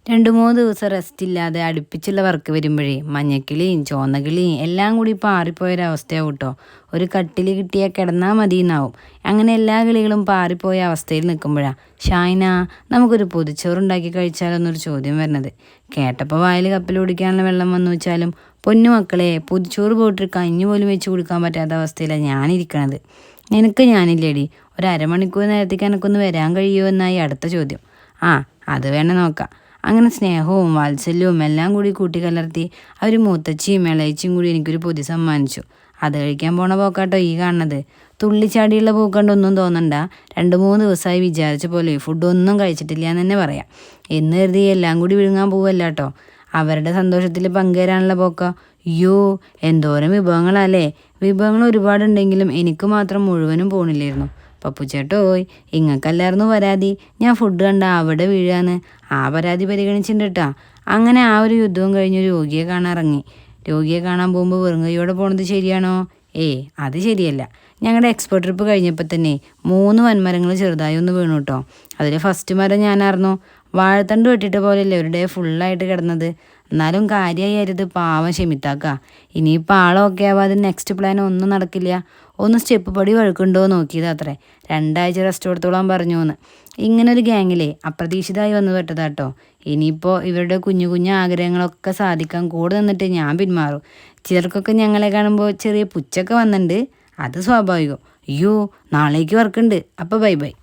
2-3 ദിവസം റെസ്റ്റ് ഇല്ലാതെ അടുപ്പിച്ചുള്ള വർക്ക് വരുമ്പോഴേ മഞ്ഞക്കിളിയും ചുവന്നകിളിയും എല്ലാം കൂടി പാറിപ്പോയൊരവസ്ഥയാവും കേട്ടോ. ഒരു കട്ടിൽ കിട്ടിയാൽ കിടന്നാൽ മതി എന്നാവും. അങ്ങനെ എല്ലാ കിളികളും പാറിപ്പോയ അവസ്ഥയിൽ നിൽക്കുമ്പോഴാണ് ഷായിന നമുക്കൊരു പൊതിച്ചോറുണ്ടാക്കി കഴിച്ചാലോന്നൊരു ചോദ്യം വരുന്നത്. കേട്ടപ്പോൾ വായിൽ കപ്പൽ കുടിക്കാനുള്ള വെള്ളം വന്നു വെച്ചാലും പൊന്നു മക്കളെ, പൊതിച്ചോറ് പോയിട്ട് കഞ്ഞി പോലും വെച്ച് കൊടുക്കാൻ പറ്റാത്ത അവസ്ഥയിലാണ് ഞാനിരിക്കണത്. നിനക്ക് ഞാനില്ലേടി, ഒരു അരമണിക്കൂർ നേരത്തേക്ക് എനിക്കൊന്ന് വരാൻ കഴിയുമോ എന്നായി അടുത്ത ചോദ്യം. അത് വേണേ നോക്കാം. അങ്ങനെ സ്നേഹവും വാത്സല്യവും എല്ലാം കൂടി കൂട്ടിക്കലർത്തി അവർ മൂത്തച്ചിയും ഇളയച്ചിയും കൂടി എനിക്കൊരു പൊതി സമ്മാനിച്ചു. അത് കഴിക്കാൻ പോണ പോക്കാട്ടോ ഈ കാണുന്നത്. തുള്ളിച്ചാടിയുള്ള പൂക്കണ്ടൊന്നും തോന്നണ്ട. 2-3 ദിവസമായി വിചാരിച്ച പോലെ ഫുഡൊന്നും കഴിച്ചിട്ടില്ല എന്ന് തന്നെ പറയാം. എന്ന് കരുതി എല്ലാം കൂടി വിഴുങ്ങാൻ പോവല്ല കേട്ടോ. അവരുടെ സന്തോഷത്തിൽ പങ്കുവരാനുള്ള പോക്ക. അയ്യോ, എന്തോരം വിഭവങ്ങളല്ലേ. വിഭവങ്ങൾ ഒരുപാടുണ്ടെങ്കിലും എനിക്ക് മാത്രം മുഴുവനും പോണില്ലായിരുന്നു. പപ്പുച്ചേട്ടോയ്, ഇങ്ങക്കല്ലായിരുന്നു പരാതി ഞാൻ ഫുഡ് കണ്ട അവിടെ വീഴാന്ന്. ആ പരാതി പരിഗണിച്ചിട്ടുണ്ട് കേട്ടോ. അങ്ങനെ ആ ഒരു യുദ്ധവും കഴിഞ്ഞ് രോഗിയെ കാണാൻ ഇറങ്ങി. രോഗിയെ കാണാൻ പോകുമ്പോൾ വെറും കൈയോടെ പോണത് ശരിയാണോ? അത് ശരിയല്ല. ഞങ്ങളുടെ എക്സ്പോ ട്രിപ്പ് കഴിഞ്ഞപ്പോൾ തന്നെ 3 വൻമരങ്ങൾ ചെറുതായി ഒന്ന് വീണു കേട്ടോ. അതിൽ ഫസ്റ്റ് മരം ഞാനായിരുന്നു. വാഴത്തണ്ട് വെട്ടിട്ട പോലെയല്ലേ ഒരു ഡേ ഫുള്ളായിട്ട് കിടന്നത്. എന്നാലും കാര്യമായിരുത്, പാവം ക്ഷമിത്താക്ക. ഇനിയിപ്പോൾ ആളൊക്കെ ആവാതെ നെക്സ്റ്റ് പ്ലാൻ ഒന്നും നടക്കില്ല. ഒന്ന് സ്റ്റെപ്പ് പടി വഴുക്കുണ്ടോ നോക്കിയത് അത്രേ. 2 ആഴ്ച റെസ്റ്റ് കൊടുത്തോളാൻ പറഞ്ഞു എന്ന്. ഇങ്ങനൊരു ഗ്യാങ്ങിലെ അപ്രതീക്ഷിതമായി വന്നു പെട്ടതാട്ടോ. ഇനിയിപ്പോൾ ഇവരുടെ കുഞ്ഞു കുഞ്ഞു ആഗ്രഹങ്ങളൊക്കെ സാധിക്കാൻ കൂടെ നിന്നിട്ട് ഞാൻ പിന്മാറും. ചിലർക്കൊക്കെ ഞങ്ങളെ കാണുമ്പോൾ ചെറിയ പുച്ചൊക്കെ വന്നിട്ടുണ്ട്. അത് സ്വാഭാവികം. അയ്യോ, നാളേക്ക് വർക്കുണ്ട്. അപ്പോൾ ബൈ ബൈ.